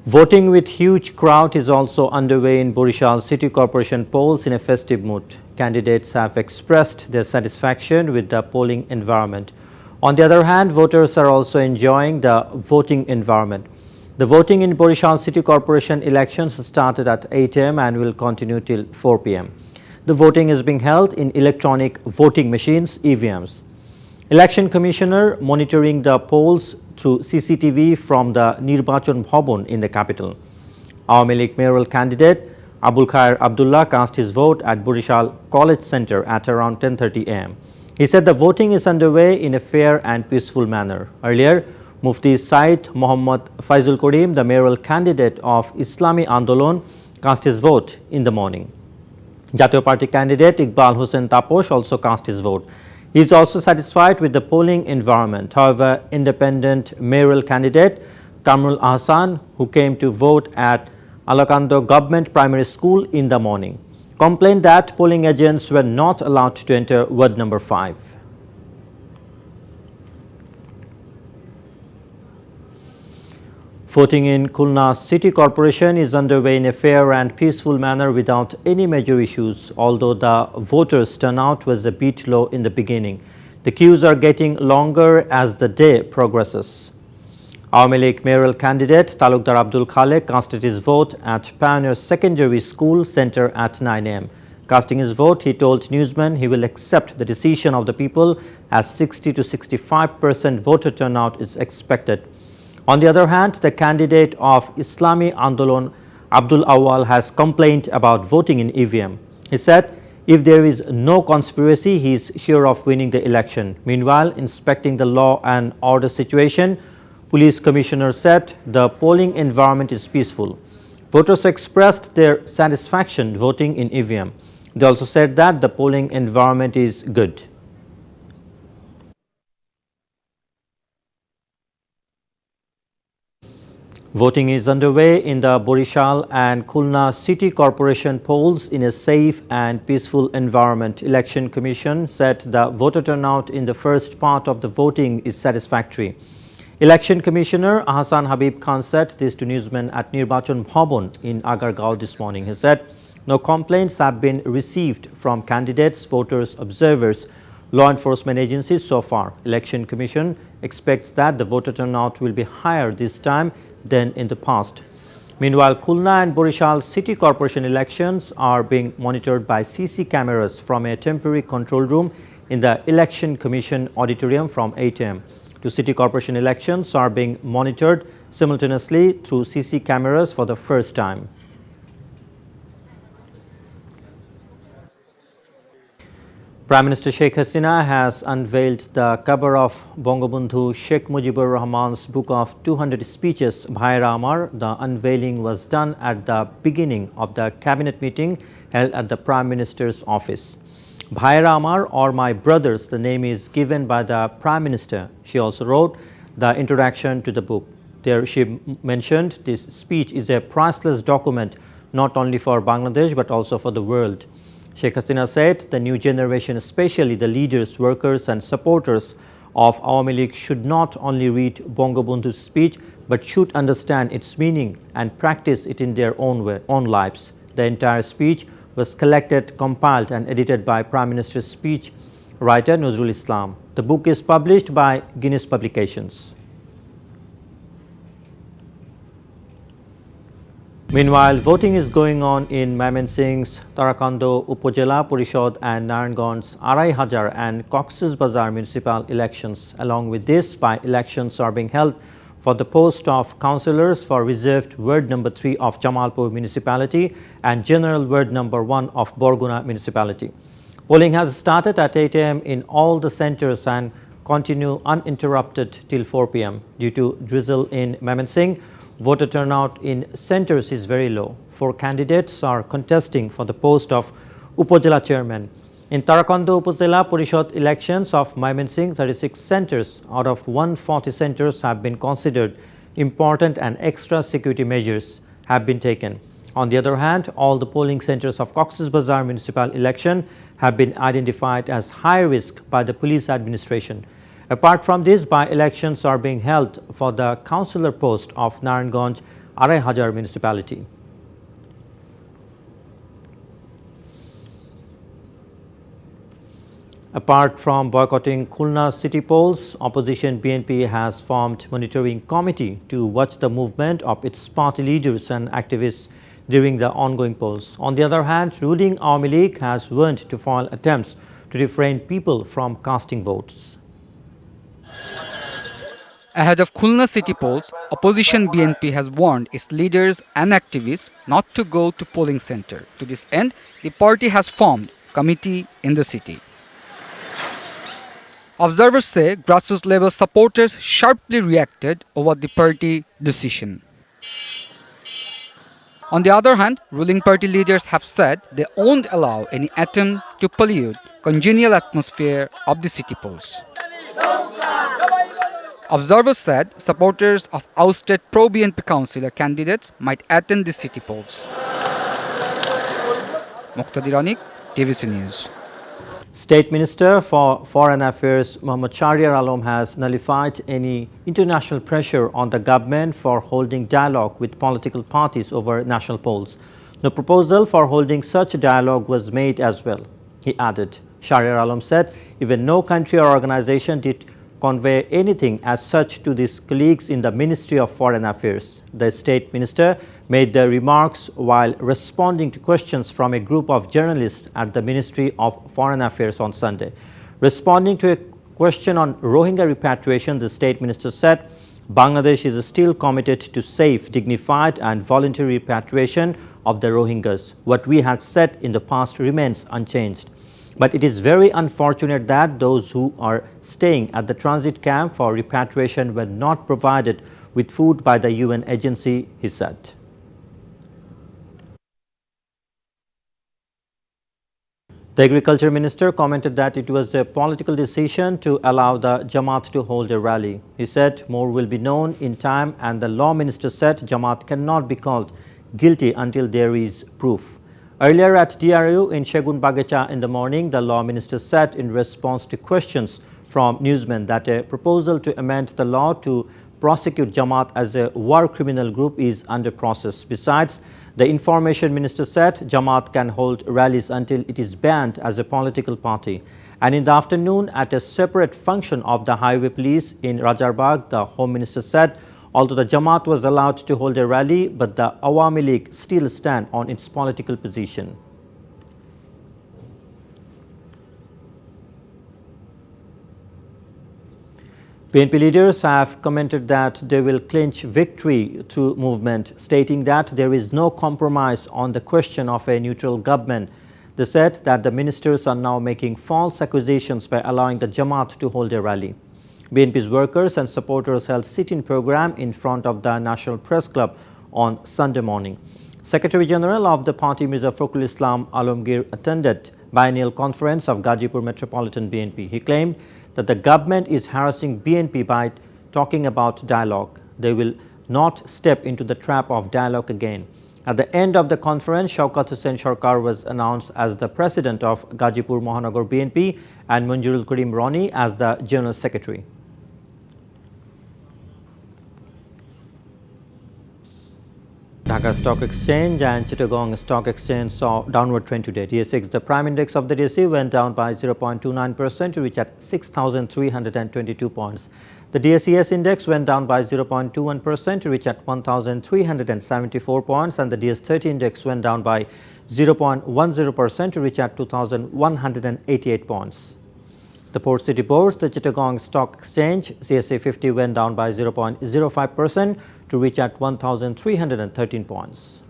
Voting with huge crowd is also underway in Borishal City Corporation polls in a festive mood. Candidates have expressed their satisfaction with the polling environment. On the other hand, voters are also enjoying the voting environment. The voting in Borishal City Corporation elections started at 8 a.m. and will continue till 4 p.m. The voting is being held in electronic voting machines, EVMs. Election Commissioner monitoring the polls through CCTV from the Nirbachon Bhavan in the capital. Awami League mayoral candidate Abul Khair Abdullah cast his vote at Borishal College Centre at around 10:30 a.m. He said the voting is underway in a fair and peaceful manner. Earlier, Mufti Said Muhammad Faizul Karim, the mayoral candidate of Islami Andolon, cast his vote in the morning. Jatiyo Party candidate Iqbal Hussain Taposh also cast his vote. He is also satisfied with the polling environment. However, independent mayoral candidate Kamrul Ahsan, who came to vote at Alakando Government Primary School in the morning, complained that polling agents were not allowed to enter ward number 5. Voting in Khulna City Corporation is underway in a fair and peaceful manner without any major issues, although the voters' turnout was a bit low in the beginning. The queues are getting longer as the day progresses. Awami League mayoral candidate Talukdar Abdul Khalek casted his vote at Pioneer Secondary School Centre at 9 a.m. Casting his vote, he told newsmen he will accept the decision of the people as 60 to 65% voter turnout is expected. On the other hand, the candidate of Islami Andolon, Abdul Awal, has complained about voting in EVM. He said if there is no conspiracy, he is sure of winning the election. Meanwhile, inspecting the law and order situation, Police Commissioner said the polling environment is peaceful. Voters expressed their satisfaction voting in EVM. They also said that the polling environment is good. Voting is underway in the Borishal and Khulna City Corporation polls in a safe and peaceful environment. Election Commission said the voter turnout in the first part of the voting is satisfactory. Election Commissioner Ahsan Habib Khan said this to newsmen at Nirbachon Bhavan in Agargaon this morning. He said no complaints have been received from candidates, voters, observers, law enforcement agencies so far. Election Commission expects that the voter turnout will be higher this time than in the past. Meanwhile, Khulna and Borishal City Corporation elections are being monitored by CC cameras from a temporary control room in the Election Commission auditorium from 8 a.m. Two city corporation elections are being monitored simultaneously through CC cameras for the first time. Prime Minister Sheikh Hasina has unveiled the cover of Bangabandhu Sheikh Mujibur Rahman's book of 200 speeches, Bhaira Amar. The unveiling was done at the beginning of the cabinet meeting held at the Prime Minister's office. Bhaira Amar, or My Brothers, the name is given by the Prime Minister. She also wrote the introduction to the book. There she mentioned this speech is a priceless document not only for Bangladesh but also for the world. Sheikh Hasina said the new generation, especially the leaders, workers and supporters of Awami League, should not only read Bangabandhu's speech but should understand its meaning and practice it in their own lives. The entire speech was collected, compiled and edited by Prime Minister's speech writer Nazrul Islam. The book is published by Guinness Publications. Meanwhile, voting is going on in Mymensing's Tarakando Upojela Porishad and Naranganj's Arai Hajar and Cox's Bazar municipal elections. Along with this, by-elections are being held for the post of councillors for reserved ward number 3 of Jamalpur municipality and general ward number 1 of Borguna municipality. Polling has started at 8 a.m. in all the centres and continue uninterrupted till 4 p.m. Due to drizzle in Mymensingh, voter turnout in centres is very low. 4 candidates are contesting for the post of Upojela chairman. In Tarakando Upojela Porishad elections of Mymensingh, 36 centres out of 140 centres have been considered important and extra security measures have been taken. On the other hand, all the polling centres of Cox's Bazar municipal election have been identified as high risk by the police administration. Apart from this, by-elections are being held for the councillor post of Naranganj, 2,500 municipality. Apart from boycotting Khulna city polls, opposition BNP has formed monitoring committee to watch the movement of its party leaders and activists during the ongoing polls. On the other hand, ruling Awami League has warned to foil attempts to refrain people from casting votes. Ahead of Khulna city polls, opposition BNP has warned its leaders and activists not to go to polling center. To this end, the party has formed a committee in the city. Observers say grassroots level supporters sharply reacted over the party decision. On the other hand, ruling party leaders have said they won't allow any attempt to pollute congenial atmosphere of the city polls. Observers said supporters of ousted pro-BNP councillor candidates might attend the city polls. Muqtadir Anik, DBC News. State Minister for Foreign Affairs Mohammad Shahriar Alam has nullified any international pressure on the government for holding dialogue with political parties over national polls. No proposal for holding such a dialogue was made as well, he added. Shahriar Alam said even no country or organization did convey anything as such to his colleagues in the Ministry of Foreign Affairs. The State Minister made the remarks while responding to questions from a group of journalists at the Ministry of Foreign Affairs on Sunday. Responding to a question on Rohingya repatriation, the State Minister said Bangladesh is still committed to safe, dignified and voluntary repatriation of the Rohingyas. What we had said in the past remains unchanged. But it is very unfortunate that those who are staying at the transit camp for repatriation were not provided with food by the UN agency, he said. The Agriculture Minister commented that it was a political decision to allow the Jamaat to hold a rally. He said more will be known in time, and the Law Minister said Jamaat cannot be called guilty until there is proof. Earlier at DRU in Shegun Bagecha in the morning, the Law Minister said in response to questions from newsmen that a proposal to amend the law to prosecute Jamaat as a war criminal group is under process. Besides, the Information Minister said Jamaat can hold rallies until it is banned as a political party. And in the afternoon, at a separate function of the Highway Police in Rajarbagh, the Home Minister said although the Jamaat was allowed to hold a rally, but the Awami League still stand on its political position. BNP leaders have commented that they will clinch victory through movement, stating that there is no compromise on the question of a neutral government. They said that the ministers are now making false accusations by allowing the Jamaat to hold a rally. BNP's workers and supporters held sit-in program in front of the National Press Club on Sunday morning. Secretary General of the party, Mirza Fakhrul Islam Alamgir, attended biennial conference of Gazipur Metropolitan BNP. He claimed that the government is harassing BNP by talking about dialogue. They will not step into the trap of dialogue again. At the end of the conference, Shaukat Hussain Sarkar was announced as the president of Gazipur Mahanagar BNP and Manjurul Karim Rani as the general secretary. Dhaka Stock Exchange and Chittagong Stock Exchange saw downward trend today. DSX, the prime index of the DSE, went down by 0.29% to reach at 6,322 points. The DSES index went down by 0.21% to reach at 1,374 points, and the DS30 index went down by 0.10% to reach at 2,188 points. The Port City Bourse, the Chittagong Stock Exchange, CSE 50 went down by 0.05% to reach at 1,313 points.